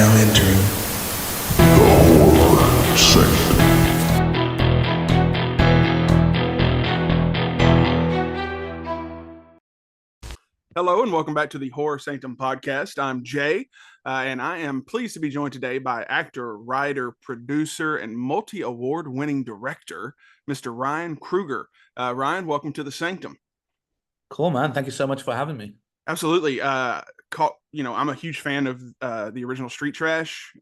now entering the horror sanctum. Hello and welcome back to the Horror Sanctum podcast. I'm Jay, and I am pleased to be joined today by actor, writer, producer, and multi-award-winning director, Mr. Ryan Kruger. Ryan, welcome to the Sanctum. Cool, man. Thank you so much for having me. Absolutely. I'm a huge fan of the original Street Trash.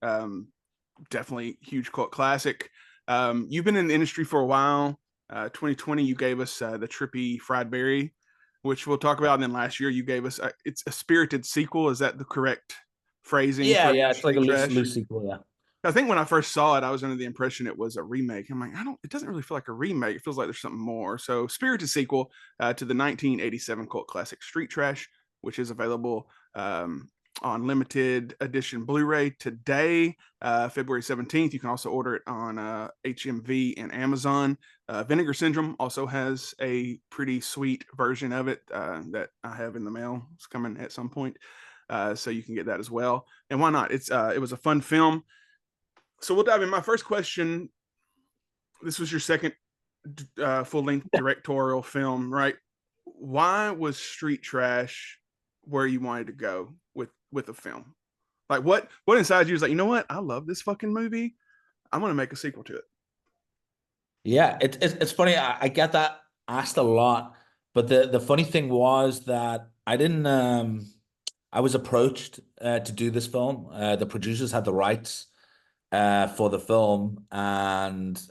Definitely huge cult classic. You've been in the industry for a while. 2020, you gave us the trippy fried berry, which we'll talk about. And then last year you gave us it's a spirited sequel. Is that the correct phrasing? Yeah, for it's like a Street Trash? loose sequel, yeah. I think when I first saw it, I was under the impression it was a remake. I'm like, it doesn't really feel like a remake. It feels like there's something more. So spirited sequel to the 1987 cult classic Street Trash, which is available on limited edition Blu-ray today, February 17th. You can also order it on HMV and Amazon. Vinegar Syndrome also has a pretty sweet version of it that I have in the mail. It's coming at some point, so you can get that as well. And why not? It was a fun film. So we'll dive in. My first question, this was your second full-length directorial film, right? Why was Street Trash where you wanted to go with a film? Like what inside you was like, you know what? I love this fucking movie. I'm going to make a sequel to it. Yeah, it's funny. I get that asked a lot, but the funny thing was that I didn't. I was approached to do this film. The producers had the rights for the film, and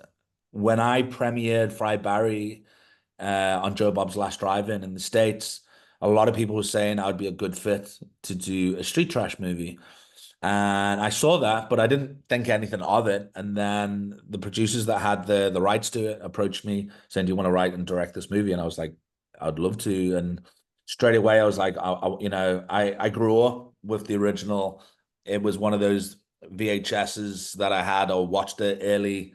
when I premiered Fried Barry on Joe Bob's Last Drive-In in the States, a lot of people were saying I would be a good fit to do a Street Trash movie. And I saw that, but I didn't think anything of it. And then the producers that had the rights to it approached me saying, "Do you want to write and direct this movie?" And I was like, "I'd love to." And straight away, I was like, I grew up with the original. It was one of those VHSs that I had or watched it early,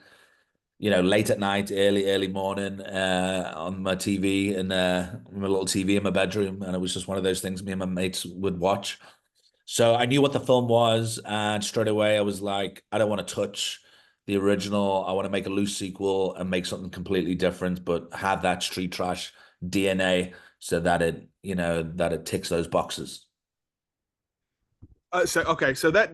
late at night, early morning on my TV and my little TV in my bedroom. And it was just one of those things me and my mates would watch. So I knew what the film was, and straight away I was like, I don't want to touch the original. I want to make a loose sequel and make something completely different, but have that Street Trash DNA so that it ticks those boxes. So that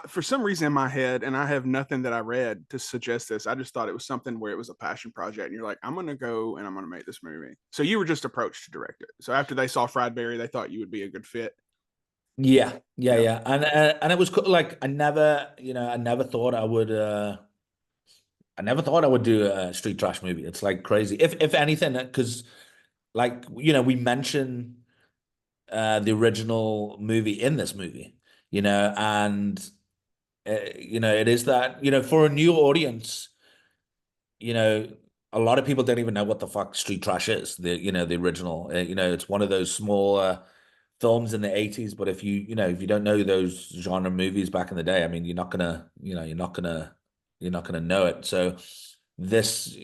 for some reason in my head, and I have nothing that I read to suggest this, I just thought it was something where it was a passion project, and you're like, I'm gonna go and I'm gonna make this movie. So you were just approached to direct it. So after they saw Fried Berry, they thought you would be a good fit. Yeah. And it was like I never thought I would. I never thought I would do a Street Trash movie. It's like crazy. If anything, because we mention the original movie in this movie, and it is that for a new audience, a lot of people don't even know what the fuck Street Trash is. The original. It's one of those small films in the 80s, but if you don't know those genre movies back in the day, I mean, you're not gonna know it. So this,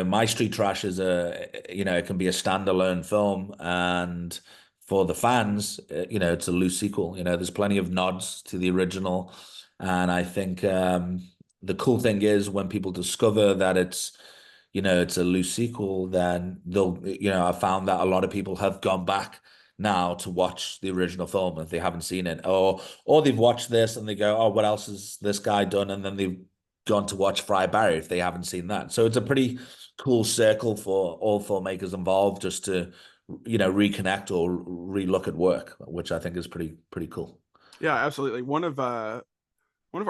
My Street Trash is it can be a standalone film, and for the fans, it's a loose sequel. There's plenty of nods to the original, and I think the cool thing is when people discover that it's a loose sequel, then they'll, I found that a lot of people have gone back now to watch the original film if they haven't seen it, or they've watched this and they go, oh, what else has this guy done? And then they've gone to watch Fried Barry if they haven't seen that. So it's a pretty cool circle for all filmmakers involved just to, reconnect or relook at work, which I think is pretty cool. Yeah, absolutely. One of our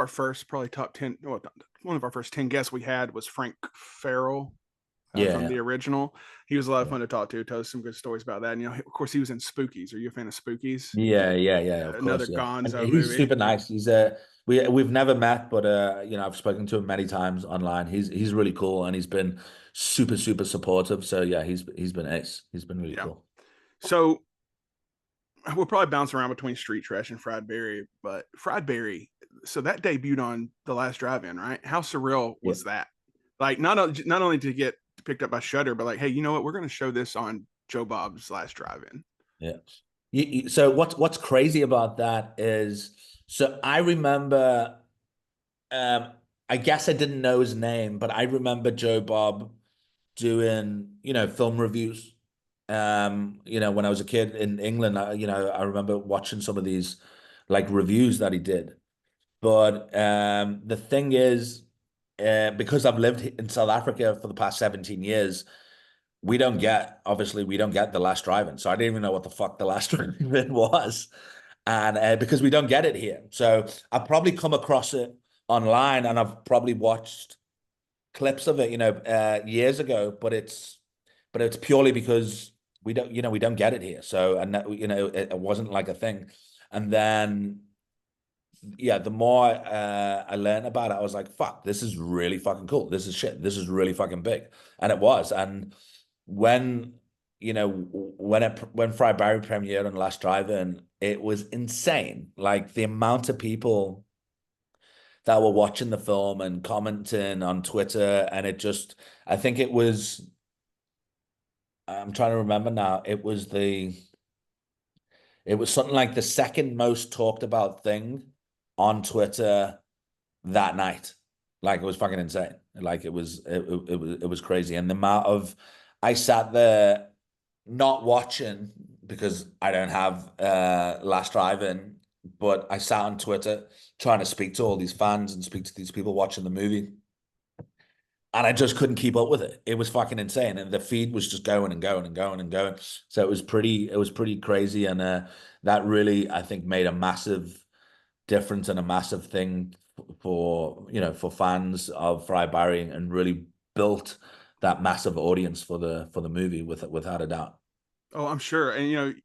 first probably top 10, well, one of our first 10 guests we had was Frank Farrell. From the original. He was a lot of fun to talk to. Told us some good stories about that. And of course, he was in Spookies. Are you a fan of Spookies? Yeah. Of Another course, Gonzo he's movie. super nice. He's we've never met, but I've spoken to him many times online. He's really cool, and he's been super supportive. So yeah, he's been ace. He's been really cool. So we'll probably bounce around between Street Trash and Fried Berry, but Fried Berry. So that debuted on The Last Drive-In, right? How surreal was that? Like not only to get picked up by Shudder, but like, hey, you know what? We're going to show this on Joe Bob's Last Drive-In. Yeah. So what's crazy about that is So I remember, um, I guess I didn't know his name, but I remember Joe Bob doing, film reviews. When I was a kid in England, I remember watching some of these like reviews that he did. But the thing is, because I've lived in South Africa for the past 17 years, obviously we don't get the last drive-in. So I didn't even know what the fuck the last drive-in was. And because we don't get it here. So I've probably come across it online and I've probably watched clips of it, years ago, but it's purely because we don't get it here. So, and that, it wasn't like a thing. And then, yeah, the more I learned about it, I was like, fuck, this is really fucking cool. This is shit. This is really fucking big. And it was. And when, when Fried Barry premiered on Last Drive-In, it was insane. Like the amount of people that were watching the film and commenting on Twitter. And I think I'm trying to remember now. It was something like the second most talked about thing on Twitter that night. Like it was fucking insane. Like it was crazy. And the amount of I sat there not watching because I don't have Last Drive-In, but I sat on Twitter trying to speak to all these fans and speak to these people watching the movie. And I just couldn't keep up with it. It was fucking insane. And the feed was just going and going and going and going. So it was pretty crazy. And that really, I think, made a massive difference and a massive thing for fans of Fry Barry and really built that massive audience for the movie without a doubt. Oh, I'm sure. And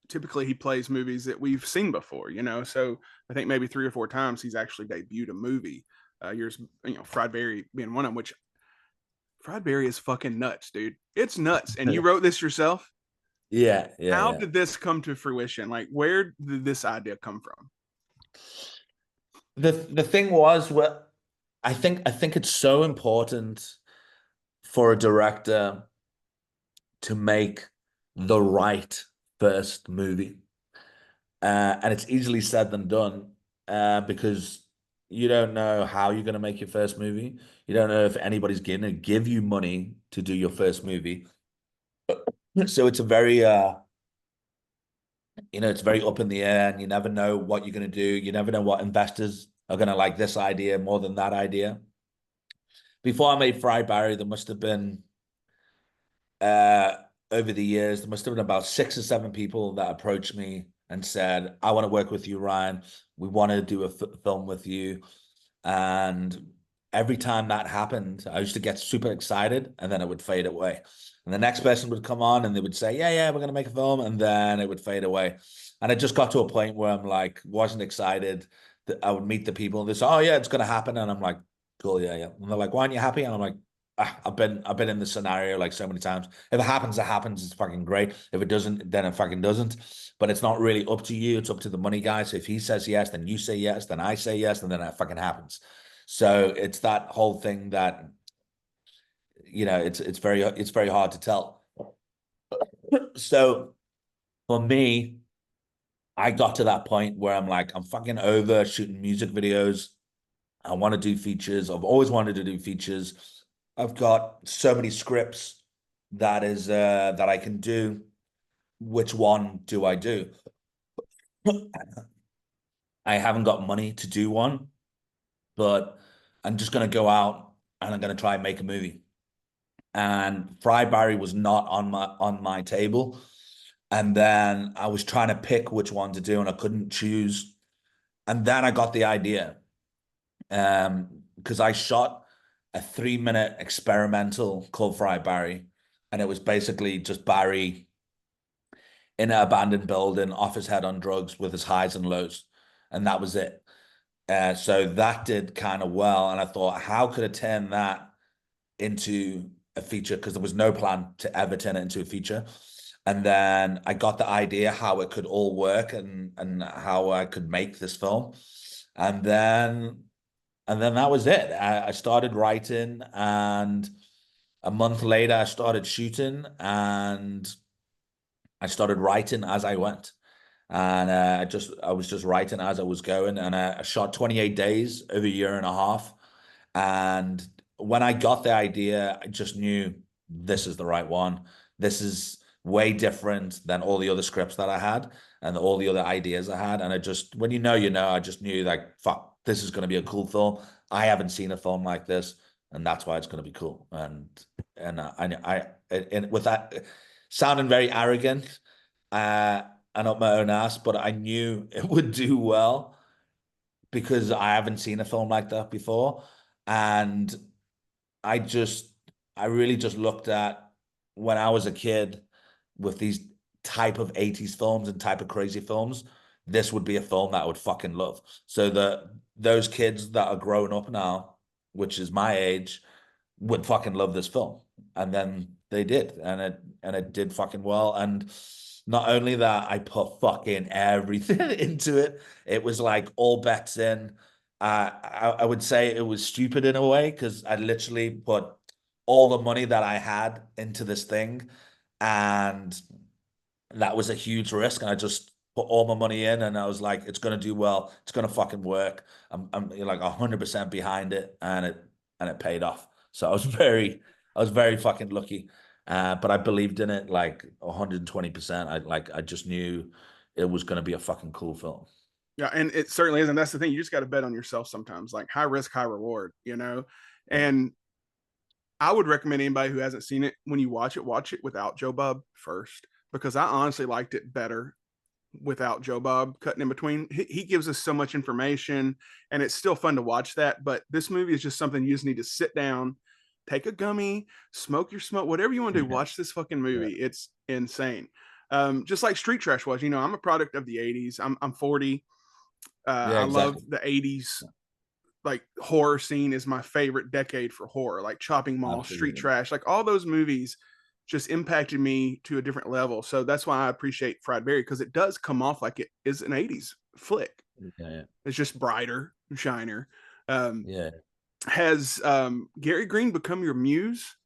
typically he plays movies that we've seen before, so I think maybe 3 or 4 times he's actually debuted a movie. Yours, Fried Berry being one of them, which Fried Berry is fucking nuts, dude. It's nuts. And you wrote this yourself? Yeah, yeah, How yeah. did this come to fruition? Like, where did this idea come from? The thing was, what I think it's so important for a director to make the right first movie. And it's easily said than done, because you don't know how you're going to make your first movie. You don't know if anybody's going to give you money to do your first movie. So it's very up in the air, and you never know what you're going to do. You never know what investors are going to like this idea more than that idea. Before I made Fry Barry, there must have been uh, over the years, there must have been about 6 or 7 people that approached me and said, I want to work with you, Ryan. We want to do a film with you. And every time that happened, I used to get super excited and then it would fade away. And the next person would come on and they would say, yeah, yeah, we're going to make a film. And then it would fade away. And it just got to a point where I'm like, wasn't excited that I would meet the people and they say, oh, yeah, it's going to happen. And I'm like, cool, yeah, yeah. And they're like, why aren't you happy? And I'm like, I've been in this scenario like so many times. If it happens, it happens. It's fucking great. If it doesn't, then it fucking doesn't. But it's not really up to you. It's up to the money guy. So if he says yes, then you say yes, then I say yes, and then it fucking happens. So it's that whole thing that it's very hard to tell. So for me, I got to that point where I'm like, I'm fucking over shooting music videos. I want to do features. I've always wanted to do features. I've got so many scripts that I can do. Which one do I do? I haven't got money to do one, but I'm just gonna go out and I'm gonna try and make a movie. And Fry Barry was not on my table. And then I was trying to pick which one to do, and I couldn't choose. And then I got the idea. Because I shot a 3-minute experimental called Fry Barry, and it was basically just Barry in an abandoned building, off his head on drugs with his highs and lows, and that was it. So that did kind of well, and I thought, how could I turn that into a feature? Because there was no plan to ever turn it into a feature. And then I got the idea how it could all work and how I could make this film. And then that was it. I started writing, and a month later, I started shooting, and I started writing as I went. and I was just writing as I was going, and I shot 28 days over a year and a half. And when I got the idea, I just knew this is the right one. This is way different than all the other scripts that I had and all the other ideas I had. And I just, when you know, I just knew like, fuck, this is going to be a cool film. I haven't seen a film like this, and that's why it's going to be cool. And with that sounding very arrogant, and up my own ass, but I knew it would do well because I haven't seen a film like that before. And I just, I really just looked at when I was a kid with these type of 80s films and type of crazy films, this would be a film that I would fucking love. So that those kids that are growing up now, which is my age, would fucking love this film. And then they did, and it did fucking well. And not only that, I put fucking everything into it. It was like all bets in. I would say it was stupid in a way because I literally put all the money that I had into this thing, and that was a huge risk. And I just put all my money in, and I was like, it's gonna do well. It's gonna fucking work. I'm like 100% behind it, and it paid off. So I was very fucking lucky. But I believed in it like 120%. I just knew it was gonna be a fucking cool film. Yeah, and it certainly is, and that's the thing. You just got to bet on yourself sometimes, like high risk, high reward, you know. Yeah. And I would recommend anybody who hasn't seen it, when you watch it without Joe Bob first, because I honestly liked it better without Joe Bob cutting in between. He gives us so much information, and it's still fun to watch that. But this movie is just something you just need to sit down, take a gummy, smoke your smoke, whatever you want to do. Yeah. Watch this fucking Yeah. movie. It's insane. Just like Street Trash was. You know, I'm a product of the '80s. I'm 40. Yeah, I love exactly. the '80s. Like horror scene is my favorite decade for horror. Like Chopping Mall, Street Absolutely. Trash, like all those movies just impacted me to a different level. So that's why I appreciate Fried Berry, because it does come off like it is an '80s flick. Yeah, yeah. It's just brighter, shiner. Um, Yeah. has Gary Green become your muse?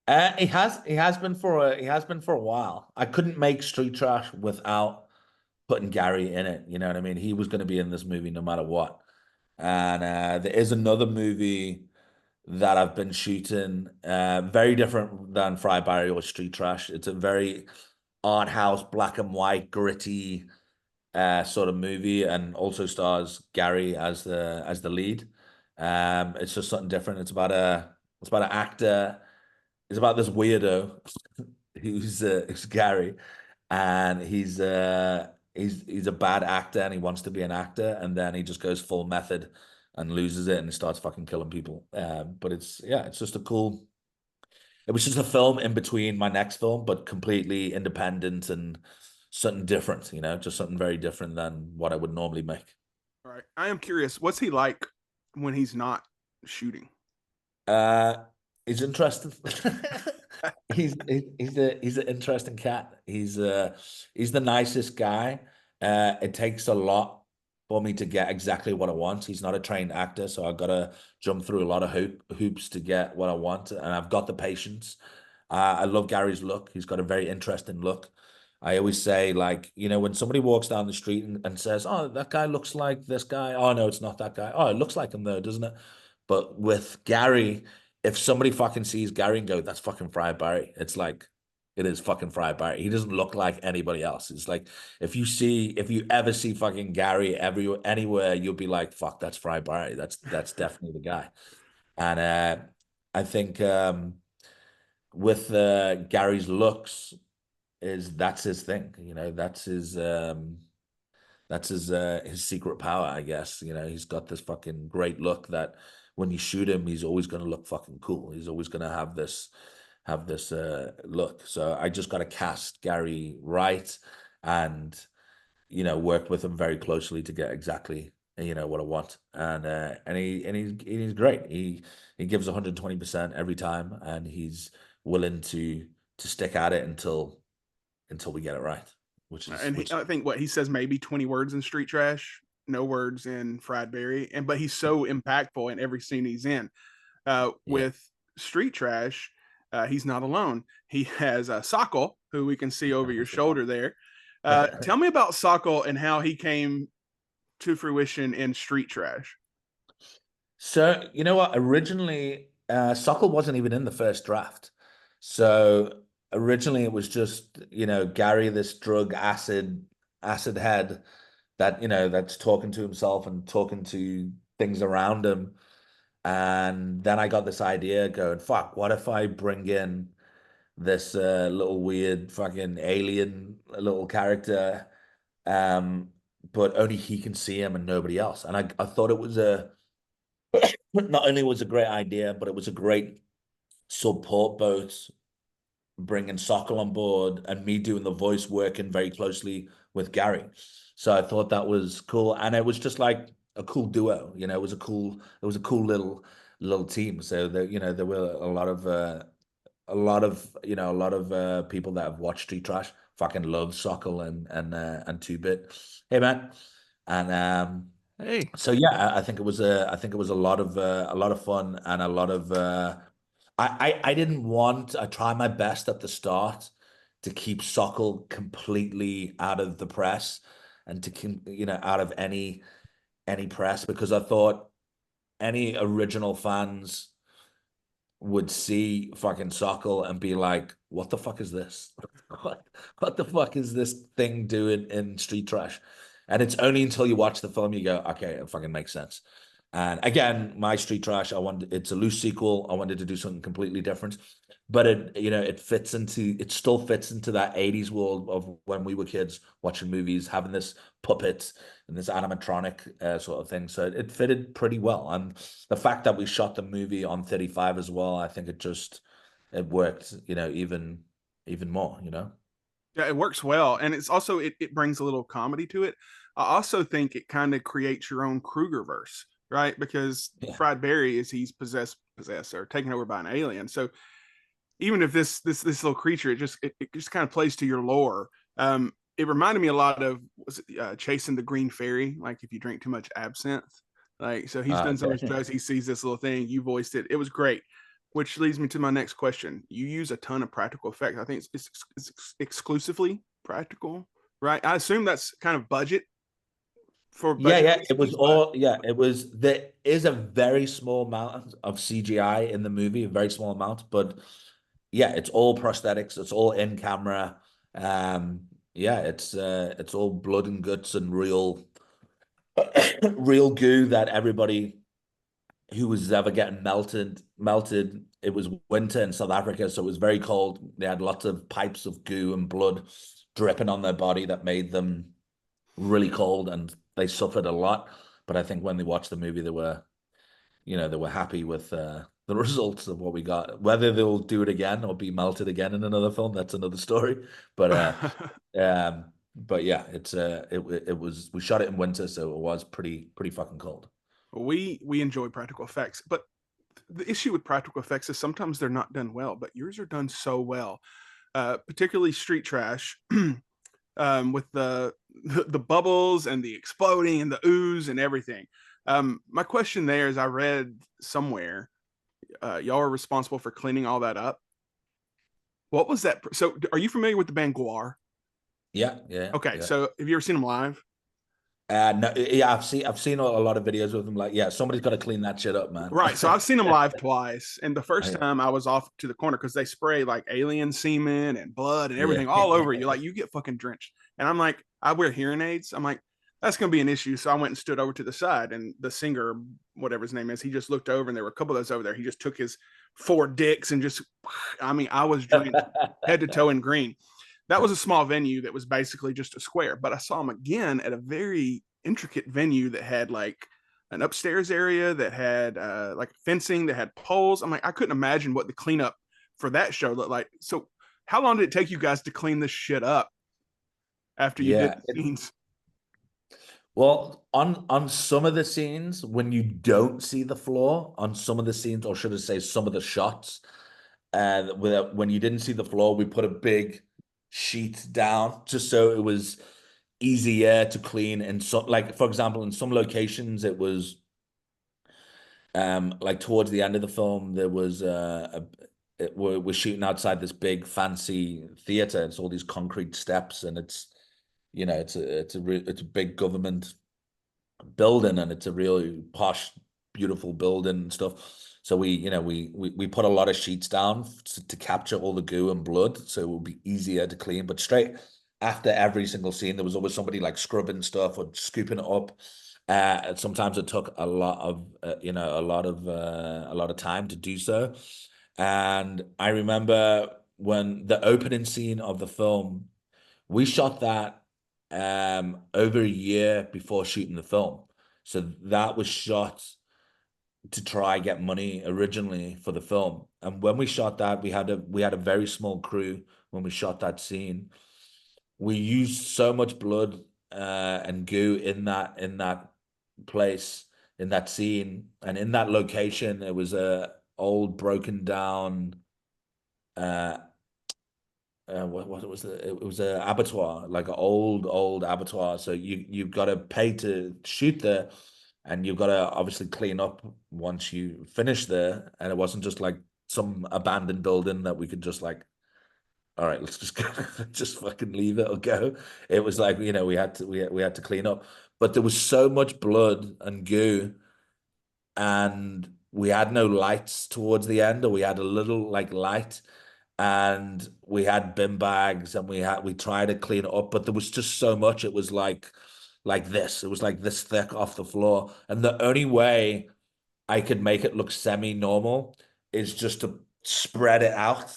He has been for a while. I couldn't make Street Trash without putting Gary in it. You know what I mean? He was going to be in this movie no matter what. And there is another movie that I've been shooting, very different than Fry Barry or Street Trash. It's a very art house, black and white, gritty sort of movie, and also stars Gary as the lead. It's just something different. It's about an actor. It's about this weirdo who's Gary, and he's a bad actor, and he wants to be an actor, and then he just goes full method and loses it, and he starts fucking killing people. But it's yeah, it's just a cool. It was just a film in between my next film, but completely independent and something different. You know, just something very different than what I would normally make. All right. I am curious, what's he like when he's not shooting? Uh, he's interesting. He's an interesting cat. He's the nicest guy. It takes a lot for me to get exactly what I want. He's not a trained actor, so I've got to jump through a lot of hoops to get what I want, and I've got the patience. I love Gary's look. He's got a very interesting look. I always say, like, you know, when somebody walks down the street and says, "Oh, that guy looks like this guy." Oh no, it's not that guy. Oh, it looks like him though, doesn't it? But with Gary, if somebody fucking sees Gary and go, "That's fucking Fried Barry," it's like it is fucking Fried Barry. He doesn't look like anybody else. It's like if you ever see fucking Gary anywhere, you'll be like, "Fuck, that's Fried Barry. That's definitely the guy." And I think with Gary's looks is that's his thing. You know, that's his secret power, I guess. You know, he's got this fucking great look that when you shoot him, he's always gonna look fucking cool. He's always gonna have this look. So I just gotta cast Gary right and you know work with him very closely to get exactly you know what I want. And he's great. He gives 120% every time, and he's willing to stick at it until we get it right. And I think what he says, maybe 20 words in Street Trash, no words in Fried Berry, and but he's so impactful in every scene he's in. Yeah. With Street Trash, he's not alone. He has Sokol, who we can see over your shoulder there. Tell me about Sokol and how he came to fruition in Street Trash. So, you know what? Originally, Sokol wasn't even in the first draft. So originally it was just, Gary, this drug acid head that, that's talking to himself and talking to things around him. And then I got this idea going, fuck, what if I bring in this little weird fucking alien little character, um, but only he can see him and nobody else. And I thought it was not only was a great idea, but it was a great support boat, bringing Sokol on board and me doing the voice, working very closely with Gary. So I thought that was cool, and it was just like a cool duo. It was a cool little team. So there were a lot of people that have watched Street Trash fucking love Sokol and 2-Bit. Hey man, and Hey. so yeah, I think it was a lot of fun and a lot of I didn't want. I tried my best at the start to keep Sokol completely out of the press and to keep, out of any press, because I thought any original fans would see fucking Sokol and be like, what the fuck is this? What the fuck is this thing doing in Street Trash? And it's only until you watch the film you go, okay, it fucking makes sense. And again, my Street Trash, it's a loose sequel. I wanted to do something completely different, but it still fits into that 80s world of when we were kids watching movies, having this puppet and this animatronic sort of thing. So it fitted pretty well. And the fact that we shot the movie on 35 as well, I think it worked, even more. Yeah, it works well, and it's also it brings a little comedy to it. I also think it kind of creates your own Kruger verse, right? Because Yeah. Fried Barry is he's possessed or taken over by an alien. So even if this little creature, it just kind of plays to your lore. It reminded me a lot of Chasing the Green Fairy. Like if you drink too much absinthe, like so he's done so much Okay. drugs, he sees this little thing. You voiced it. It was great. Which leads me to my next question. You use a ton of practical effects. I think it's exclusively practical, right? I assume that's kind of budget for budget. Yeah, it was reasons, all, yeah, it was, there is a very small amount of CGI in the movie, a very small amount, but yeah, it's all prosthetics, it's all in camera. Yeah, it's all blood and guts and real real goo that everybody who was ever getting melted. It was winter in South Africa, so it was very cold. They had lots of pipes of goo and blood dripping on their body that made them really cold, and they suffered a lot. But I think when they watched the movie, they were happy with the results of what we got. Whether they'll do it again or be melted again in another film, that's another story. But yeah, it was, we shot it in winter, so it was pretty fucking cold. we enjoy practical effects, but the issue with practical effects is sometimes they're not done well, but yours are done so well. Particularly Street Trash, with the bubbles and the exploding and the ooze and everything. My question there is, I read somewhere y'all are responsible for cleaning all that up. What was that? So, are you familiar with the band Guar? Yeah. Okay, so have you ever seen them live? No, yeah, I've seen a lot of videos with them. Like, yeah, somebody's got to clean that shit up, man. Right. So I've seen them live twice, and the first Yeah. time I was off to the corner because they spray like alien semen and blood and everything Yeah. all over you. Like you get fucking drenched. And I'm like, I wear hearing aids. I'm like, that's gonna be an issue. So I went and stood over to the side, and the singer, whatever his name is, he just looked over, and there were a couple of those over there. He just took his 4 dicks and just, I mean, I was drenched head to toe in green. That was a small venue that was basically just a square, but I saw him again at a very intricate venue that had like an upstairs area that had like fencing that had poles. I'm like, I couldn't imagine what the cleanup for that show looked like. So how long did it take you guys to clean this shit up after you did the scenes? Well, on some of the scenes, when you don't see the floor, on some of the scenes, or should I say, some of the shots, when you didn't see the floor, we put a big sheet down just so it was easier to clean. And so, like for example, in some locations, it was like towards the end of the film, there was we're shooting outside this big fancy theater. It's all these concrete steps, and you know, it's a big government building, and it's a really posh, beautiful building and stuff. So we put a lot of sheets down to capture all the goo and blood, so it would be easier to clean. But straight after every single scene, there was always somebody like scrubbing stuff or scooping it up. Sometimes it took a lot of a lot of time to do so. And I remember when the opening scene of the film, we shot that over a year before shooting the film. So that was shot to try get money originally for the film. And when we shot that, we had a very small crew when we shot that scene. We used so much blood and goo in that place, in that scene, and in that location. It was a old broken down uh what was it was a abattoir, like an old abattoir. So you've got to pay to shoot there, and you've got to obviously clean up once you finish there. And it wasn't just like some abandoned building that we could just like, all right, let's just go, just fucking leave it or go. It was like, we had to clean up, but there was so much blood and goo, and we had no lights towards the end, or we had a little like light, and we had bin bags, and we tried to clean it up, but there was just so much. It was like this. It was like this thick off the floor, and the only way I could make it look semi-normal is just to spread it out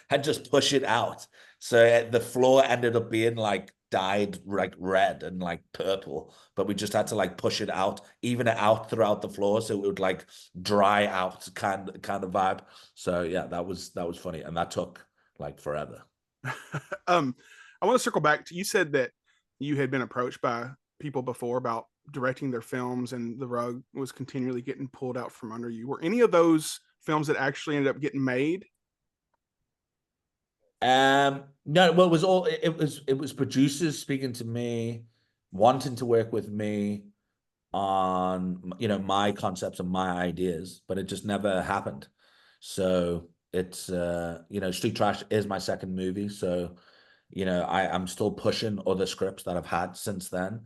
and just push it out. So the floor ended up being like dyed like red and like purple, but we just had to like push it out, even it out throughout the floor, so it would like dry out kind of vibe. So yeah, that was funny, and that took like forever. I want to circle back to, you said that you had been approached by people before about directing their films and the rug was continually getting pulled out from under you. Were any of those films that actually ended up getting made? No, well, it was producers speaking to me, wanting to work with me on my concepts and my ideas, but it just never happened. So it's Street Trash is my second movie, so I'm still pushing other scripts that I've had since then,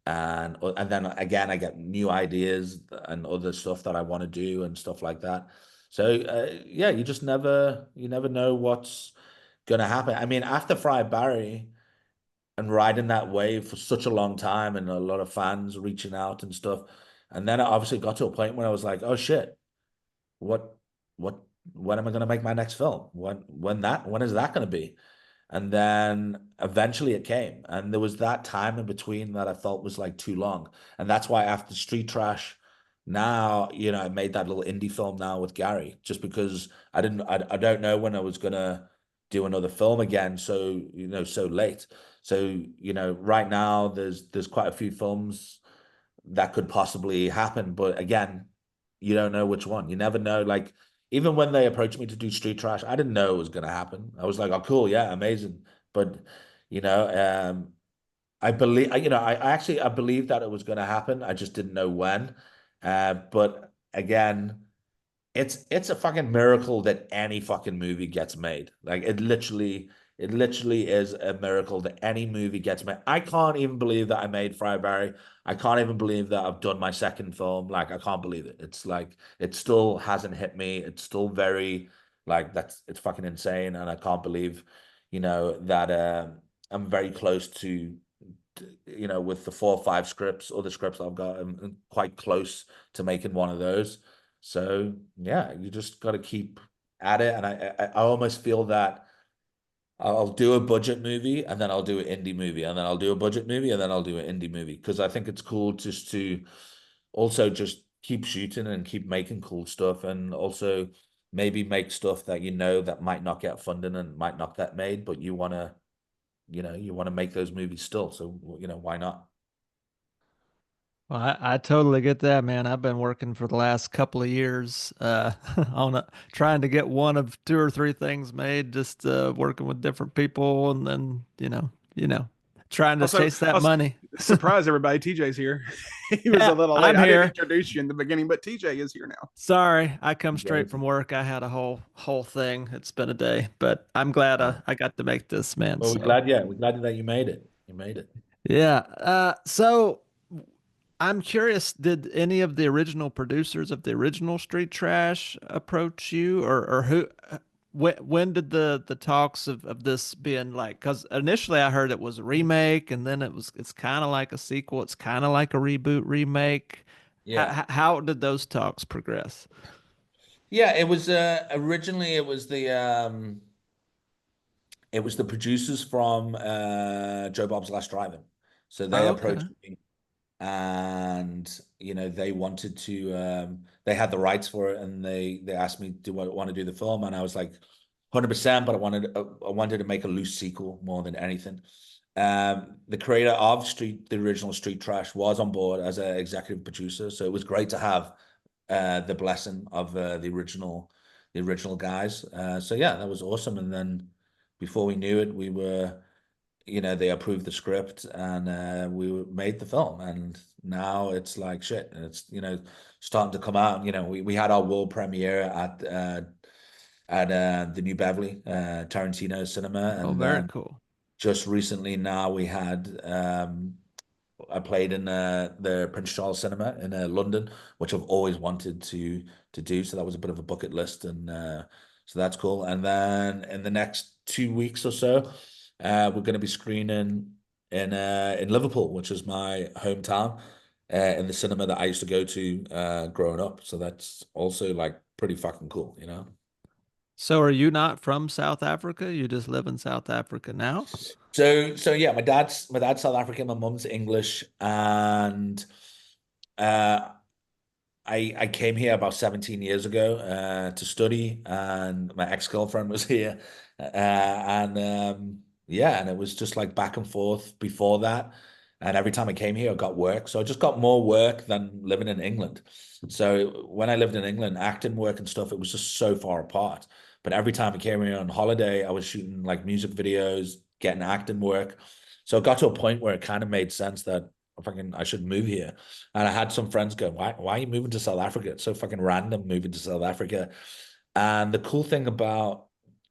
and then again I get new ideas and other stuff that I want to do and stuff like that. So yeah, you never know what's gonna happen. I mean, after Fry Barry and riding that wave for such a long time, and a lot of fans reaching out and stuff. And then it obviously got to a point where I was like, oh shit, what, what, when am I going to make my next film? When is that going to be? And then eventually it came. And there was that time in between that I felt was like too long. And that's why after Street Trash, now, I made that little indie film now with Gary, just because I don't know when I was gonna do another film again so late. So, right now there's quite a few films that could possibly happen, but again, you don't know which one. You never know. Like, even when they approached me to do Street Trash, I didn't know it was gonna happen. I was like, oh cool, yeah, amazing. But you know, I believe, I believe that it was going to happen. I just didn't know when. But again, it's a fucking miracle that any fucking movie gets made. Like, it literally is a miracle that any movie gets made. I can't even believe that I made Fry Barry. I can't even believe that I've done my second film. Like, I can't believe it. It's like it still hasn't hit me. It's still very like it's fucking insane, and I can't believe, that I'm very close to with the 4 or 5 scripts, other scripts I've got, I'm quite close to making one of those. So yeah, you just got to keep at it. And I almost feel that I'll do a budget movie, and then I'll do an indie movie, and then I'll do a budget movie, and then I'll do an indie movie, because I think it's cool just to also just keep shooting and keep making cool stuff, and also maybe make stuff that that might not get funding and might not get made, but you want to make those movies still. So, why not? Well, I totally get that, man. I've been working for the last couple of years trying to get one of 2 or 3 things made, just working with different people, and then trying to Also, chase that money. surprise everybody, TJ's here. He was a Yeah, little late. I'm I didn't here. introduce you in the beginning, but TJ is here now. Sorry, I come straight Yes. from work. I had a whole thing. It's been a day, but I'm glad Uh, I got to make this, man. well, So we're glad that you made it. You made it. Yeah. So I'm curious, did any of the original producers of the original Street Trash approach you, or who? When did the talks of this being like? Because initially I heard it was a remake, and then it's kind of like a sequel. It's kind of like a reboot remake. Yeah. How did those talks progress? Yeah, it was originally it was the producers from Joe Bob's Last Drive-In. So they Oh, okay. approached me, and they wanted to they had the rights for it, and they asked me, do I want to do the film? And I was like 100%, but I wanted to make a loose sequel more than anything. The creator of the original Street Trash was on board as an executive producer, so it was great to have the blessing of the original guys. So yeah, that was awesome. And then before we knew it, we were, they approved the script, and made the film. And now it's like shit. And it's starting to come out. We had our world premiere at the New Beverly Tarantino Cinema, Oh, and very then cool. just recently now we had I played in the Prince Charles Cinema in London, which I've always wanted to do. So that was a bit of a bucket list, and so that's cool. And then in the next 2 weeks or so, we're going to be screening in Liverpool, which is my hometown, in the cinema that I used to go to growing up. So that's also like pretty fucking cool, you know. So are you not from South Africa? You just live in South Africa now? So yeah, my dad's South African, my mum's English, and uh I came here about 17 years ago to study, and my ex-girlfriend was here. And yeah, and it was just like back and forth before that. And every time I came here, I got work. So I just got more work than living in England. So when I lived in England, acting work and stuff, it was just so far apart. But every time I came here on holiday, I was shooting like music videos, getting acting work. So it got to a point where it kind of made sense that I should move here. And I had some friends go, why are you moving to South Africa? It's so fucking random moving to South Africa. And the cool thing about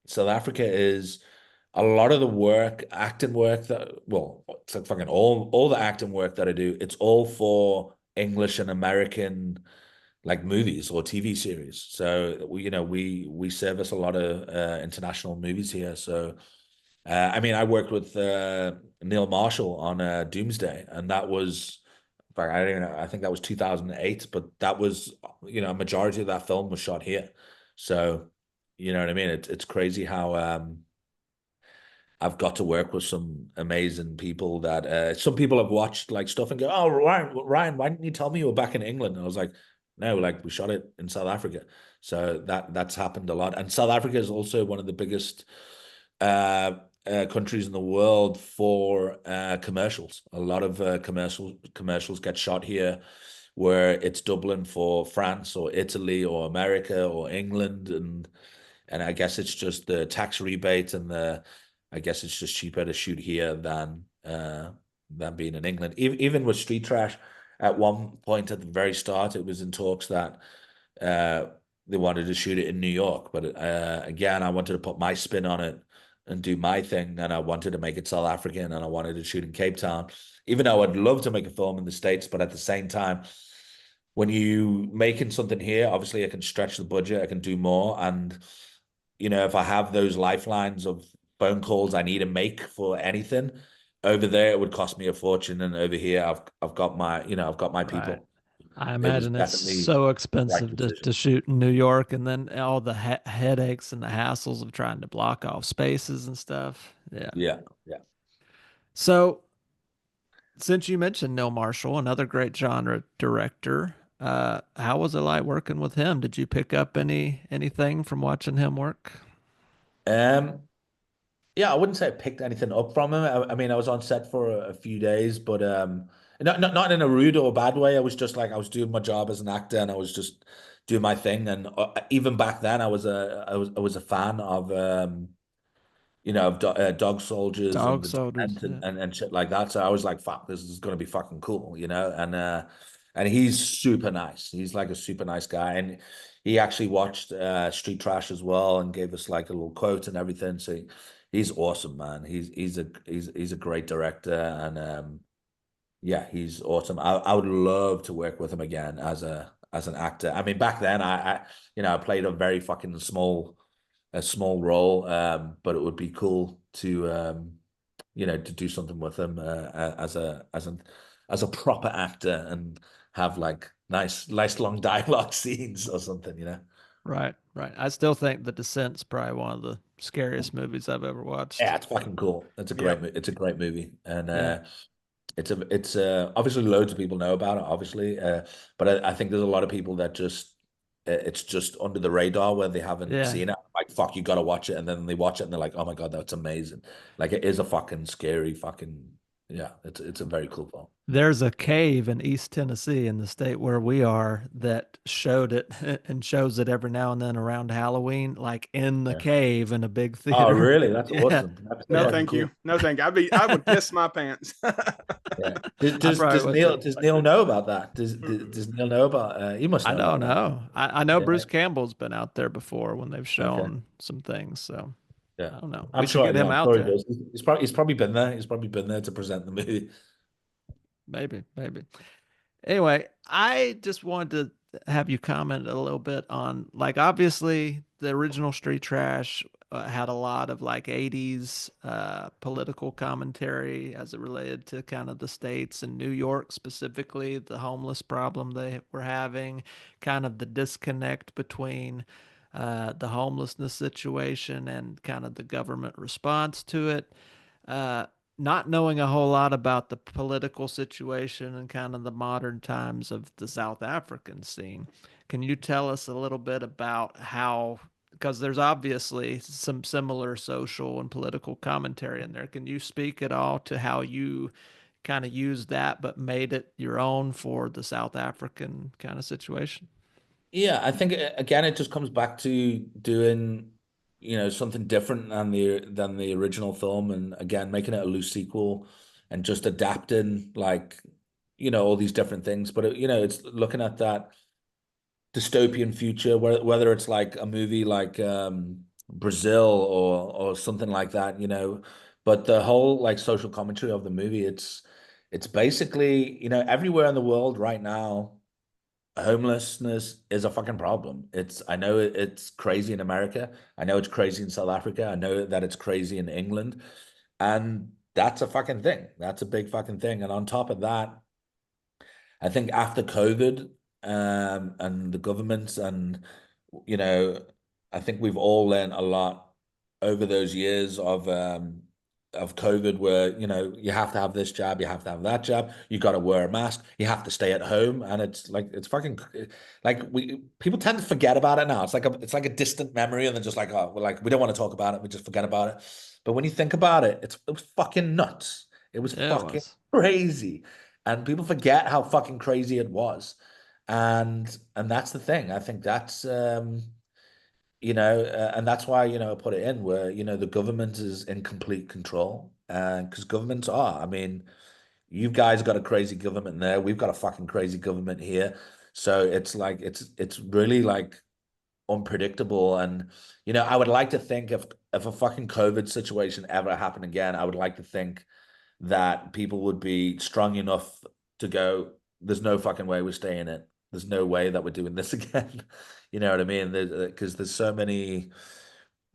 South Africa is a lot of the work, acting work it's like fucking all the acting work that I do, it's all for English and American like movies or TV series. So we service a lot of international movies here. So I mean, I worked with Neil Marshall on Doomsday, and that was, in fact, I don't even know, I think that was 2008, but that was, a majority of that film was shot here. So, you know what I mean? It's crazy how I've got to work with some amazing people that some people have watched like stuff and go, "Oh, Ryan, why didn't you tell me you were back in England?" And I was like, "No, like we shot it in South Africa." So that's happened a lot. And South Africa is also one of the biggest uh, countries in the world for commercials. A lot of commercials get shot here, where it's Dublin for France or Italy or America or England, and I guess it's just the tax rebate and I guess it's just cheaper to shoot here than being in England. Even with Street Trash, at one point at the very start, it was in talks that uh, they wanted to shoot it in New York, but again, I wanted to put my spin on it and do my thing, and I wanted to make it South African, and I wanted to shoot in Cape Town, even though I'd love to make a film in the States, but at the same time, when you making something here, obviously I can stretch the budget, I can do more, and if I have those lifelines of phone calls I need to make for anything, over there it would cost me a fortune, and over here I've got my Right. people. I It was imagine it's definitely so the right expensive to decision. shoot in New York, and then all the headaches and the hassles of trying to block off spaces and stuff. Yeah. Yeah, yeah. So, since you mentioned Neil Marshall, another great genre director, how was it like working with him? Did you pick up anything from watching him work? Um, yeah, I wouldn't say I picked anything up from him. I mean, I was on set for a few days, but not in a rude or bad way. I was just like I was doing my job as an actor, and I was just doing my thing. And even back then, I was a fan of of dog soldiers and Dog the soldiers, Descent yeah. and shit like that. So I was like, fuck, this is gonna be fucking cool, and he's super nice. He's like a super nice guy, and he actually watched Street Trash as well and gave us like a little quote and everything. So he's awesome, man. He's a great director, and yeah, he's awesome. I would love to work with him again as an actor. I mean, back then I played a very fucking small role, but it would be cool to to do something with him as a proper actor and have like nice long dialogue scenes or something, Right, right. I still think The Descent's probably one of the scariest movies I've ever watched. Yeah, it's fucking cool. Yep. It's a great movie, and Yeah. it's obviously loads of people know about it, obviously, but I think there's a lot of people that just it's just under the radar where they haven't Yeah. seen it. Like, fuck, you got to watch it, and then they watch it and they're like, oh my God, that's amazing. Like, it is a fucking scary fucking, yeah. It's a very cool film. There's a cave in East Tennessee in the state where we are that showed it and shows it every now and then around Halloween, like in the Yeah. cave in a big Oh, theater. really? That's Yeah. awesome. That's so No, Yeah. fucking thank cool. you. No, thank you. I would piss my pants. Yeah. I probably would too. Does Neil know about that? Does Neil know about? He must I know about don't that. know. I know Yeah. Bruce Campbell's been out there before when they've Okay. shown some things. So Yeah. I don't know. I'm We should sure. get Yeah, him I'm out sure he there. does. He's probably been there. He's probably been there to present the movie. Maybe, maybe. Anyway, I just wanted to have you comment a little bit on, like, obviously the original Street Trash had a lot of like 80s political commentary as it related to kind of the states and New York specifically, the homeless problem they were having, kind of the disconnect between the homelessness situation and kind of the government response to it. Uh, Not knowing a whole lot about the political situation and kind of the modern times of the South African scene. Can you tell us a little bit about how, because there's obviously some similar social and political commentary in there. Can you speak at all to how you kind of used that but made it your own for the South African kind of situation? Yeah, I think again it just comes back to doing, something different than the original film, and again making it a loose sequel and just adapting like, all these different things. But it's looking at that dystopian future, whether it's like a movie like Brazil or something like that, But the whole like social commentary of the movie, it's basically, everywhere in the world right now homelessness is a fucking problem. I know it's crazy in America. I know it's crazy in South Africa. I know that it's crazy in England. And that's a fucking thing. That's a big fucking thing. And on top of that, I think after COVID, and the governments and, you know, I think we've all learned a lot over those years of COVID, where, you have to have this job, you have to have that job, you got to wear a mask, you have to stay at home. And it's like, it's fucking like people tend to forget about it now. It's like a distant memory, and they're just like, oh, well, like, we don't want to talk about it, we just forget about it. But when you think about it, it was fucking nuts. It was Yeah, it fucking was. crazy. And people forget how fucking crazy it was. And that's the thing. I think that's and that's why, I put it in where, the government is in complete control. And because governments are, I mean, you guys got a crazy government there, we've got a fucking crazy government here. So it's like it's really like unpredictable. And I would like to think, if a fucking COVID situation ever happened again, I would like to think that people would be strong enough to go, there's no fucking way we're staying it. There's no way that we're doing this again. You know what I mean? Because there's so many,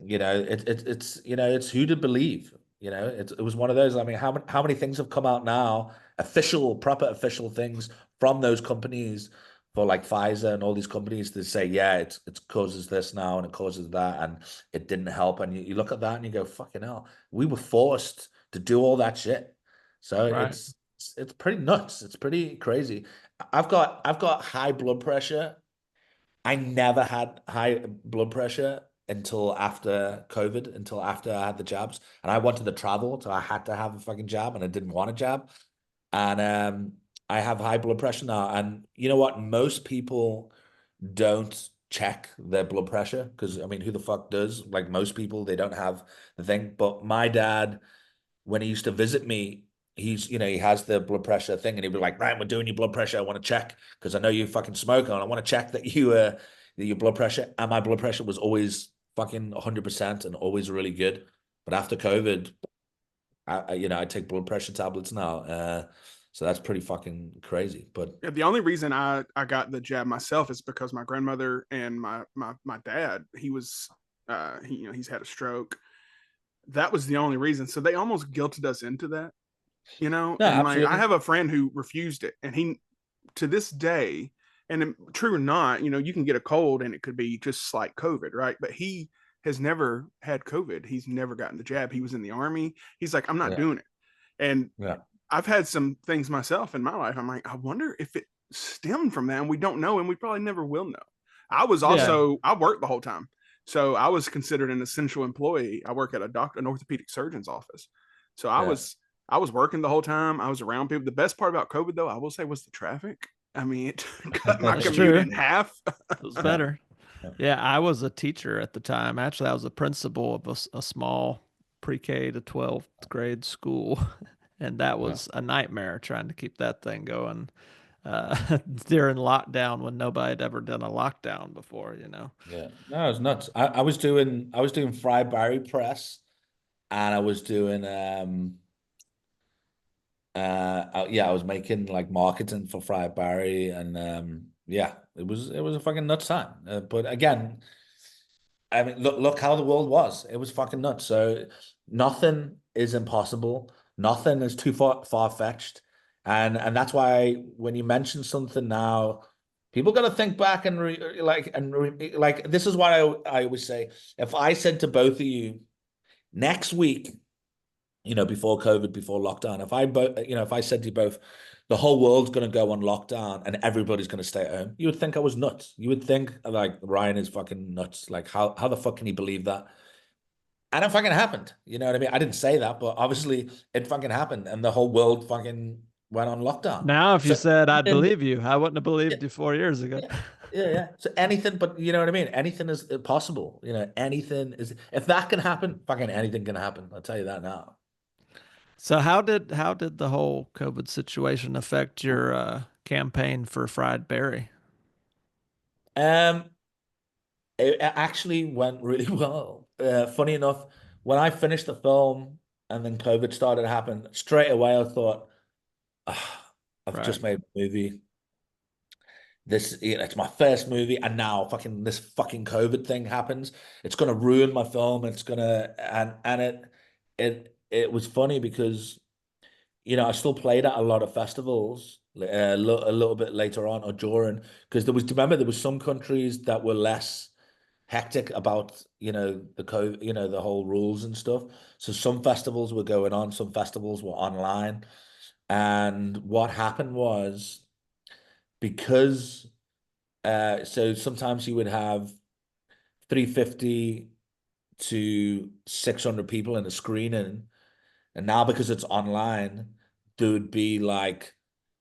it's who to believe. It was one of those. I mean, how many things have come out now, proper official things from those companies, for like Pfizer and all these companies, to say, yeah, it causes this now and it causes that, and it didn't help. And you look at that and you go, fucking hell, we were forced to do all that shit. So Right. it's pretty nuts. It's pretty crazy. I've got high blood pressure. I never had high blood pressure until after COVID, until after I had the jabs. And I wanted to travel, so I had to have a fucking jab, and I didn't want a jab. And I have high blood pressure now. And you know what? Most people don't check their blood pressure, because I mean, who the fuck does? Like, most people, they don't have the thing. But my dad, when he used to visit me, he has the blood pressure thing, and he'd be like, right, we're doing your blood pressure. I want to check, because I know you fucking smoke, and I want to check that that your blood pressure. And my blood pressure was always fucking 100% and always really good. But after COVID, I take blood pressure tablets now. So that's pretty fucking crazy. But Yeah, the only reason I got the jab myself is because my grandmother and my dad, he's had a stroke. That was the only reason. So they almost guilted us into that, no, and like I absolutely. have a friend who refused it, and he to this day, and true or not, you can get a cold and it could be just like COVID, right? But he has never had COVID. He's never gotten the jab. He was in the army. He's like, I'm not Yeah, doing it. And yeah, I've had some things myself in my life. I'm like, I wonder if it stemmed from that, and we don't know, and we probably never will know. Yeah. I worked the whole time. So I was considered an essential employee. I work at an orthopedic surgeon's office. So yeah. I was working the whole time. I was around people. The best part about COVID, though, I will say, was the traffic. I mean, it cut my That's commute true. in half. It was Yeah, better. Yeah, I was a teacher at the time. Actually, I was a principal of a small pre-K to 12th grade school, and that yeah, was a nightmare trying to keep that thing going during lockdown when nobody had ever done a lockdown before, you know. yeah. No, it's nuts. I was doing fry Barry press, and I was doing yeah, I was making like marketing for Fry Barry, and yeah, it was a fucking nuts time. But again, I mean, look how the world was. It was fucking nuts. So nothing is impossible. Nothing is too far fetched, and that's why when you mention something now, people got to think back and like this is what I always say. If I said to both of you next week, before COVID, before lockdown, if I said to you both, the whole world's going to go on lockdown and everybody's going to stay at home, you would think I was nuts. You would think like Ryan is fucking nuts. Like how the fuck can he believe that? And it fucking happened. You know what I mean? I didn't say that, but obviously it fucking happened, and the whole world fucking went on lockdown. Now, if you So said I'd and, believe you, I wouldn't have yeah, believed you 4 years ago. yeah, yeah, yeah. So anything, but you know what I mean? Anything is possible. Anything is, if that can happen, fucking anything can happen. I'll tell you that now. So how did the whole COVID situation affect your campaign for Fried Berry? Um, it actually went really well. Funny enough, when I finished the film and then COVID started to happen, straight away I thought, I've Right. just made a movie. It's my first movie, and now fucking this fucking COVID thing happens. It's gonna ruin my film. It's gonna and it was funny because I still played at a lot of festivals a little bit later on or during, because remember there was some countries that were less hectic about the COVID, the whole rules and stuff. So some festivals were going on, some festivals were online, and what happened was, because so sometimes you would have 350 to 600 people in a screening, and now because it's online, there would be like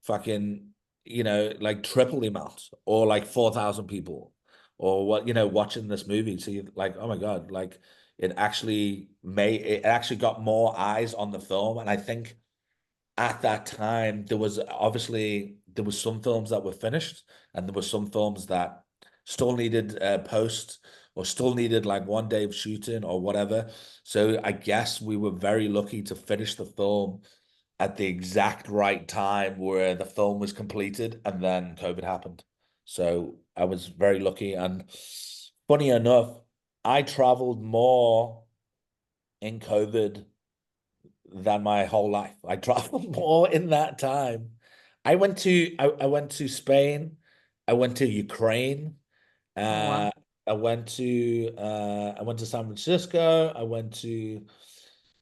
fucking, like triple the amount, or like 4,000 people, or watching this movie. So you like, oh my God, like it actually got more eyes on the film. And I think at that time there was some films that were finished, and there were some films that still needed post, or still needed like one day of shooting or whatever. So I guess we were very lucky to finish the film at the exact right time where the film was completed, and then COVID happened. So I was very lucky. And funny enough, I traveled more in COVID than my whole life. I traveled more in that time. I went to Spain. I went to Ukraine. Oh wow. Uh, I went to San Francisco. When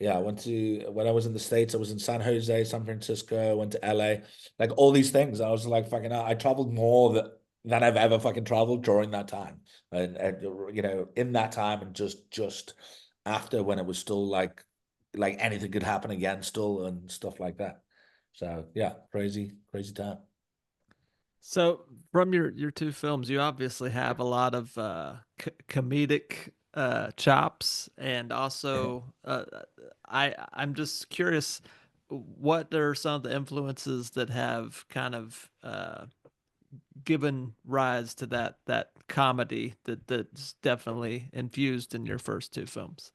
I was in the States, I was in San Jose, San Francisco. I went to LA, like all these things. I was like, fucking hell, I traveled more than I've ever fucking traveled during that time. And in that time, and just after, when it was still like anything could happen again still, and stuff like that. So yeah, crazy, crazy time. So from your two films, you obviously have a lot of comedic chops, and also I'm just curious, what are some of the influences that have kind of given rise to that comedy that's definitely infused in your first two films?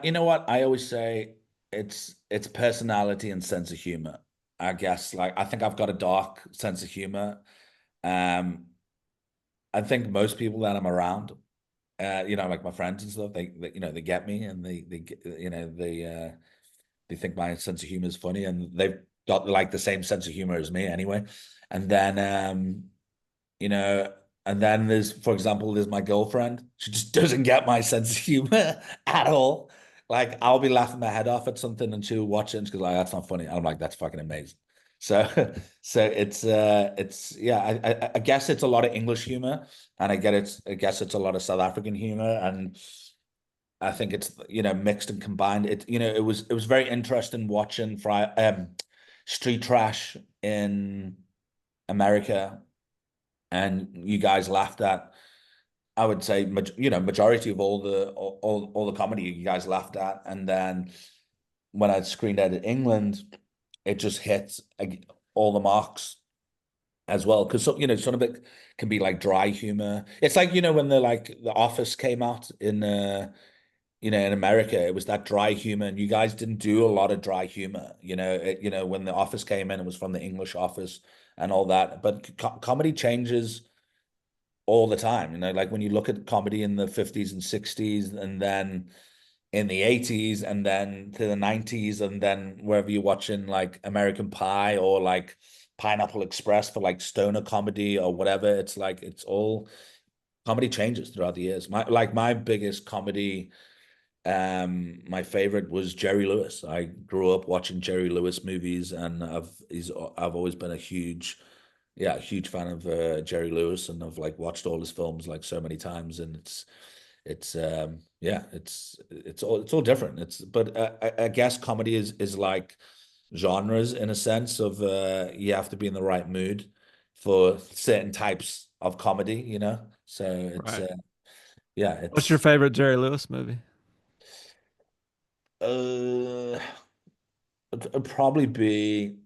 You know what? I always say it's personality and sense of humor. I guess like I think I've got a dark sense of humor. Um, I think most people that I'm around, like my friends and stuff, they get me and they think my sense of humor is funny and they've got like the same sense of humor as me anyway. And then you know, and then for example, there's my girlfriend. She just doesn't get my sense of humor at all. Like I'll be laughing my head off at something and she'll watch it and she's like, that's not funny. And I'm like, that's fucking amazing. So so it's yeah, I guess it's a lot of English humor and I guess it's a lot of South African humor and I think it's mixed and combined. It was very interesting watching street trash in America, and you guys laughed at. I would say majority of all the comedy you guys laughed at, and then when I screened out in England, it just hit all the marks as well because some of it can be like dry humor. It's like when the Office came out in America, it was that dry humor, and you guys didn't do a lot of dry humor. When The Office came in, it was from the English Office and all that. But comedy changes all the time. Like when you look at comedy in the 50s and 60s, and then in the 80s, and then to the 90s, and then wherever you're watching like American Pie or like Pineapple Express for like stoner comedy or whatever, it's like it's all comedy changes throughout the years. My biggest comedy my favorite was Jerry Lewis. I grew up watching Jerry Lewis movies, and I've always been a huge fan of Jerry Lewis, and I've like watched all his films like so many times, and it's all different. I guess comedy is like genres in a sense of you have to be in the right mood for certain types of comedy, So Right. yeah, What's your favorite Jerry Lewis movie? uh it'd probably be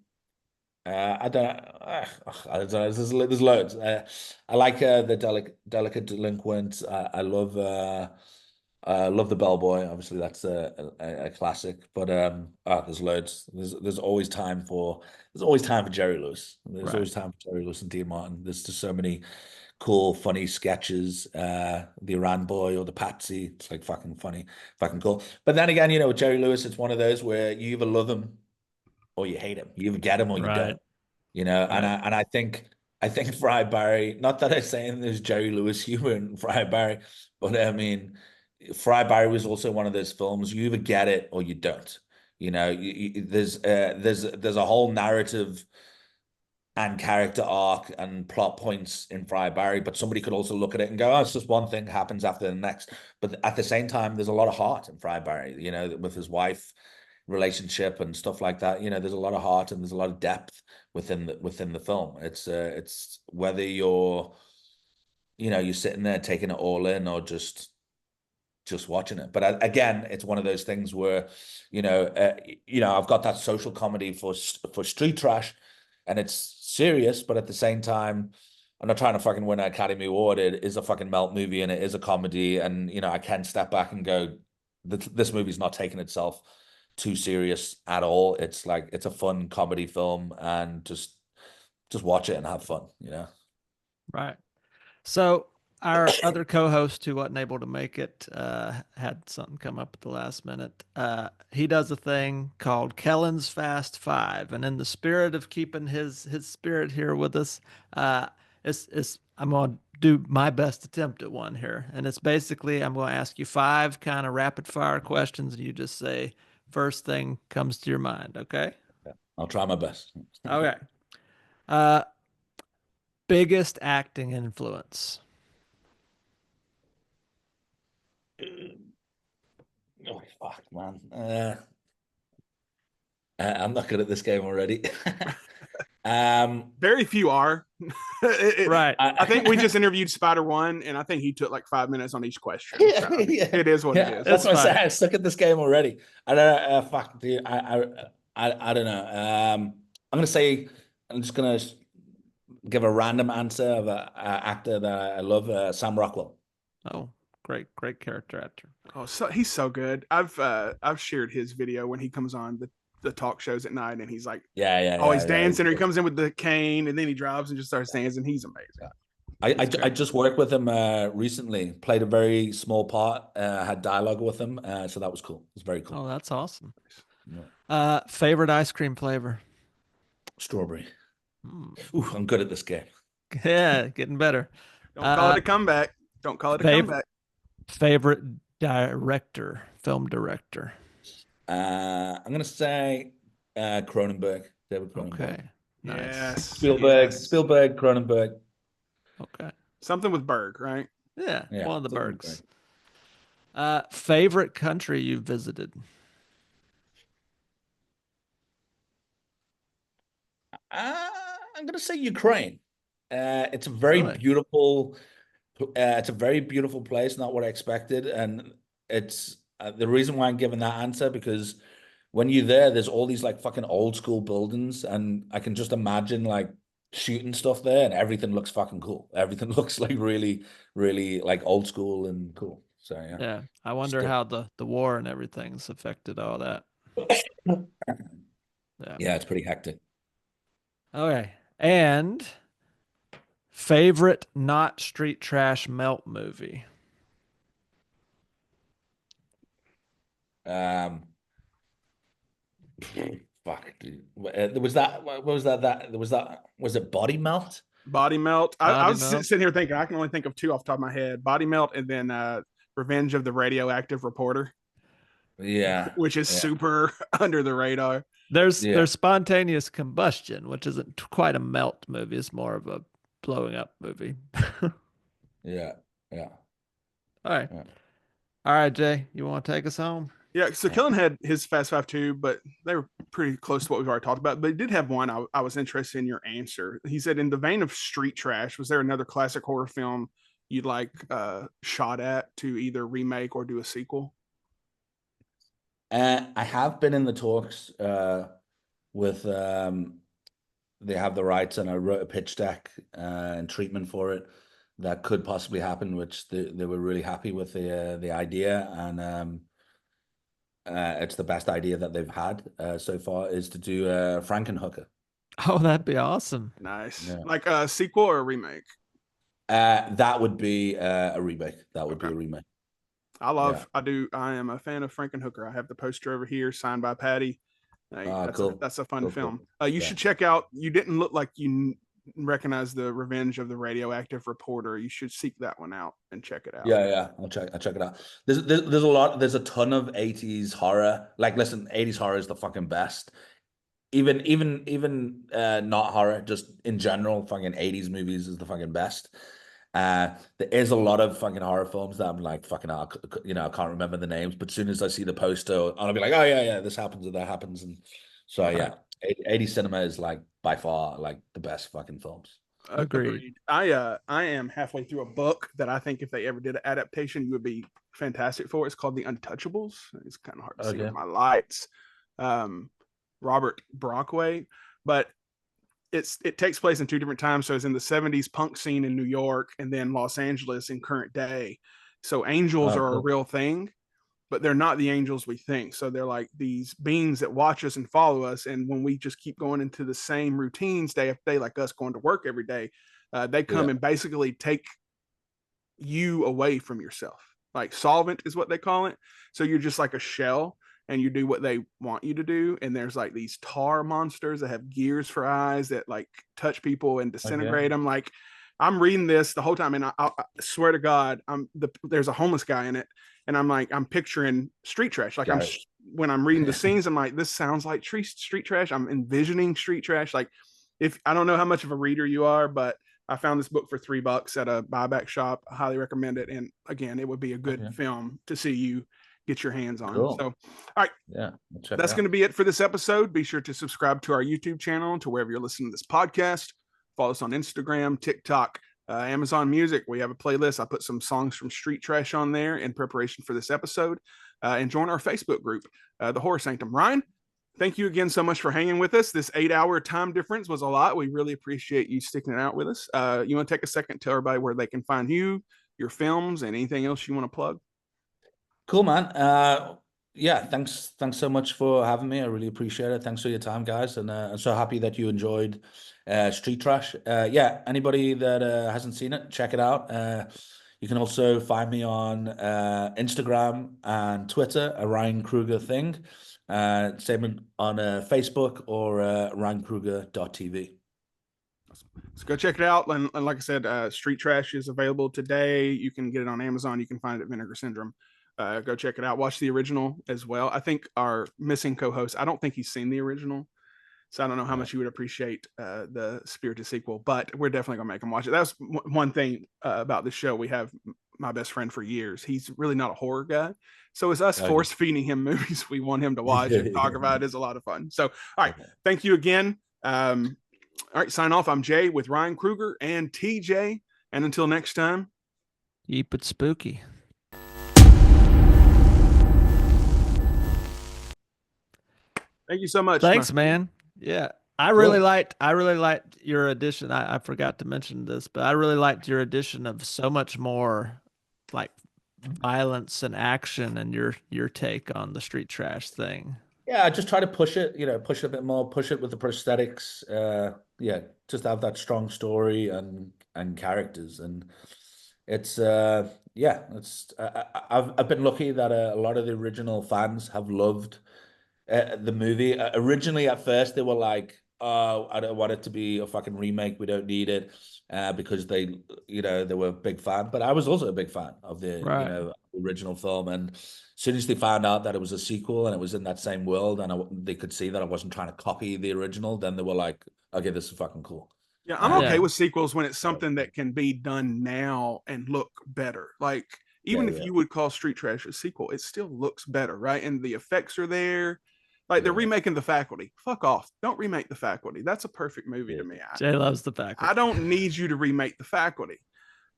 I don't know. There's loads. I like the delicate delinquent. I love the bellboy. Obviously, that's a classic. But there's loads. There's always time for Jerry Lewis. There's Right. always time for Jerry Lewis and Dean Martin. There's just so many cool, funny sketches. The Iran Boy or the Patsy. It's like fucking funny, fucking cool. But then again, with Jerry Lewis, it's one of those where you either love him or you hate him. You either get him or you Right. don't. And Right. I think Fry Barry, not that I'm saying there's Jerry Lewis humor in Fry Barry, but I mean Fry Barry was also one of those films you either get it or you don't. There's a whole narrative and character arc and plot points in Fry Barry, but somebody could also look at it and go, oh, it's just one thing happens after the next. But at the same time, there's a lot of heart in Fry Barry, with his wife relationship and stuff like that. There's a lot of heart and there's a lot of depth within the film. It's whether you're sitting there taking it all in or just watching it. But again, it's one of those things where, I've got that social comedy for street trash, and it's serious, but at the same time, I'm not trying to fucking win an Academy Award. It is a fucking melt movie, and it is a comedy, and I can step back and go, this movie's not taking itself too serious at all. It's like it's a fun comedy film, and just watch it and have fun. Right. So our other co-host who wasn't able to make it had something come up at the last minute. He does a thing called Kellen's Fast Five, and in the spirit of keeping his spirit here with us, I'm gonna do my best attempt at one here, and it's basically I'm going to ask you five kind of rapid fire questions, and you just say first thing comes to your mind. Okay. I'll try my best. Okay. Uh, biggest acting influence. Oh fuck, man. I'm not good at this game already. Very few are. Right. I think we just interviewed Spider One, and I think he took like 5 minutes on each question. So Yeah. it is what it is. That's It's what I said. fine. I'm stuck at this game already. I don't know. Fuck, dude. I don't know. I'm gonna say I'm just gonna give a random answer of a actor that I love, Sam Rockwell. Oh, great character actor. Oh, so he's so good. I've shared his video when he comes on the talk shows at night, and he's like always dancing, or he comes in with the cane, and then he drives and just starts dancing. He's amazing. I just worked with him recently. Played a very small part. Had dialogue with him, so that was cool. It was very cool. Oh, that's awesome. Yeah. Favorite ice cream flavor? Strawberry. Ooh, I'm good at this game. Yeah, getting better. Don't call it a comeback. Don't call it a comeback. Favorite director, film director? I'm gonna say Cronenberg. David Cronenberg. Okay, nice. Yes. Spielberg, Cronenberg. Okay. Something with Berg, right? Yeah, one of the something Bergs. Favorite country you visited? I'm gonna say Ukraine. It's a very Really? beautiful. It's a very beautiful place. Not what I expected, and it's the reason why I'm giving that answer because when you're there, there's all these like fucking old school buildings, and I can just imagine like shooting stuff there, and everything looks fucking cool. Everything looks like really, really like old school and cool. So yeah. Yeah, I wonder how the war and everything's affected all that. Yeah. Yeah, it's pretty hectic. Okay. And favorite not street trash melt movie? Fuck, dude. Was that? What was that? Was it Body Melt? Body Melt. I Body was Melt. sitting here thinking I can only think of two off the top of my head: Body Melt, and then Revenge of the Radioactive Reporter, Yeah, which is super under the radar. There's spontaneous combustion, which isn't quite a melt movie. It's more of a blowing up movie. yeah. All right. Yeah. All right, Jay, you want to take us home? Yeah, so Kellen had his Fast Five too, but they were pretty close to what we've already talked about. But he did have one I was interested in your answer. He said, in the vein of street trash, was there another classic horror film you'd like shot at to either remake or do a sequel? I have been in the talks with they have the rights, and I wrote a pitch deck and treatment for it that could possibly happen, which they were really happy with the idea, and it's the best idea that they've had so far is to do Frankenhooker. Oh, that'd be awesome. Nice. Yeah. Like a sequel or a remake? That would be a remake. That would be a remake. I am a fan of Frankenhooker. I have the poster over here signed by Patty. Cool. That's a fun Cool, film. cool. You should check out, you didn't look like you recognize the Revenge of the Radioactive Reporter. You should seek that one out and check it out. Yeah. I'll check it out. There's a ton of 80s horror. Like, listen, 80s horror is the fucking best. Even not horror, just in general, fucking 80s movies is the fucking best. There is a lot of fucking horror films that I'm like, fucking, I can't remember the names, but as soon as I see the poster, I'll be like, oh yeah, this happens and that happens. And so yeah, 80s cinema is like by far like the best fucking films. Agreed. I am halfway through a book that I think if they ever did an adaptation, you would be fantastic for. It's called The Untouchables. It's kind of hard to see with my lights. Robert Brockway, but it takes place in two different times. So it's in the 70s punk scene in New York and then Los Angeles in current day. So angels are a real thing, but they're not the angels we think. So they're like these beings that watch us and follow us. And when we just keep going into the same routines day after day, like us going to work every day, they come and basically take you away from yourself. Like solvent is what they call it. So you're just like a shell and you do what they want you to do. And there's like these tar monsters that have gears for eyes that like touch people and disintegrate them. Like I'm reading this the whole time, and I swear to God, there's a homeless guy in it, and I'm picturing street trash. Like when I'm reading the scenes, I'm like, this sounds like street trash. I'm envisioning street trash. Like if I don't know how much of a reader you are, but I found this book for $3 at a buyback shop. I highly recommend it. And again, it would be a good film to see you get your hands on. Cool. So, all right. Yeah. That's going to be it for this episode. Be sure to subscribe to our YouTube channel, to wherever you're listening to this podcast. Follow us on Instagram, TikTok, Amazon Music. We have a playlist. I put some songs from Street Trash on there in preparation for this episode. And join our Facebook group, The Horror Sanctum. Ryan, thank you again so much for hanging with us. This 8-hour time difference was a lot. We really appreciate you sticking it out with us. You want to take a second to tell everybody where they can find you, your films and anything else you want to plug. Cool, man. Yeah, thanks so much for having me. I really appreciate it. Thanks for your time, guys, and I'm so happy that you enjoyed Street Trash. Yeah, anybody that hasn't seen it, check it out. You can also find me on Instagram and Twitter, a Ryan Kruger thing. Same on Facebook or RyanKruger.tv. So go check it out. And like I said, Street Trash is available today. You can get it on Amazon. You can find it at Vinegar Syndrome. Go check it out. Watch the original as well. I think our missing co-host, I don't think he's seen the original. So I don't know how much you would appreciate the spirited sequel, but we're definitely going to make him watch it. That's one thing about this show. We have my best friend for years. He's really not a horror guy. So it's us force feeding him movies we want him to watch and talk about. It is a lot of fun. So, all right. Thank you again. All right. Sign off. I'm Jay with Ryan Kruger and TJ. And until next time, keep it spooky. Thank you so much. Thanks, man. Yeah. I really liked your addition. I forgot to mention this, but I really liked your addition of so much more like violence and action and your take on the Street Trash thing. Yeah, I just try to push it, push it a bit more, push it with the prosthetics. Yeah, just have that strong story and characters. And it's yeah, it's I've been lucky that a lot of the original fans have loved the movie. Originally, at first, they were like, "Oh, I don't want it to be a fucking remake. We don't need it," because they were a big fan. But I was also a big fan of the original film. And as soon as they found out that it was a sequel and it was in that same world, and they could see that I wasn't trying to copy the original, then they were like, "Okay, this is fucking cool." Yeah, I'm okay with sequels when it's something that can be done now and look better. Like even if you would call Street Trash a sequel, it still looks better, right? And the effects are there. Like they're remaking The Faculty. Fuck off. Don't remake The Faculty. That's a perfect movie to me. Jay loves The Faculty. I don't need you to remake The Faculty.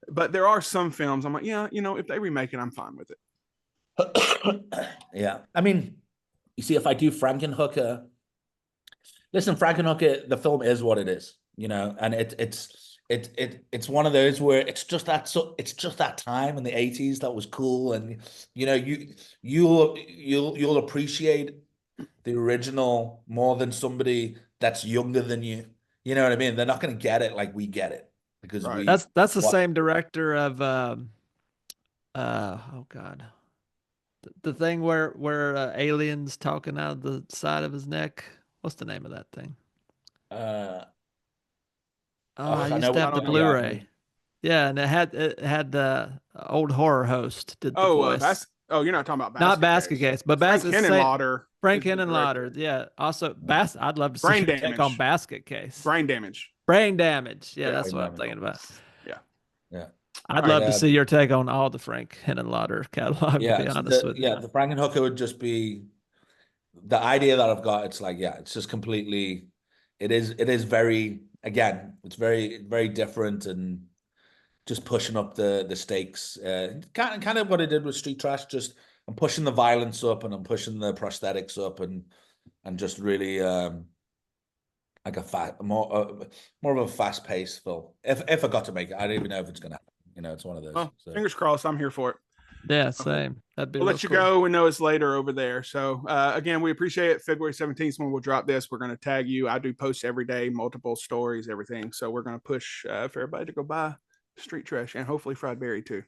But there are some films I'm like, yeah, if they remake it, I'm fine with it. Yeah. I mean, you see, if I do Frankenhooker, listen, Frankenhooker, the film is what it is, and it's one of those where it's just that time in the 80s that was cool. And, you'll appreciate the original more than somebody that's younger than you. You know what I mean? They're not going to get it like we get it because that's the same director of oh god, the thing where aliens talking out of the side of his neck. What's the name of that thing? I used to have the Blu-ray. Yeah, and it had the old horror host did the voice. You're not talking about not Basket Case, but Frank Henenlotter. Frank Henenlotter, yeah. Also, I'd love to see your take on Basket Case. Brain Damage. Yeah, that's what I'm thinking about. Yeah. I'd love to see your take on all the Frank Henenlotter catalog. Yeah, to be honest with you. Yeah, the Frankenhooker would just be the idea that I've got. It's like, it's just completely. It is very, again, it's very, very different and just pushing up the stakes. Kind of what I did with Street Trash. Just I'm pushing the violence up and I'm pushing the prosthetics up and just really like more of a fast paced film. If I got to make it, I don't even know if it's gonna happen. It's one of those. Well, fingers crossed. I'm here for it. Yeah, same. That'd be. We'll let you go. We know it's later over there. So again, we appreciate it. February 17th when we'll drop this. We're going to tag you. I do post every day, multiple stories, everything. So we're going to push for everybody to go buy Street Trash and hopefully Fried Berry too.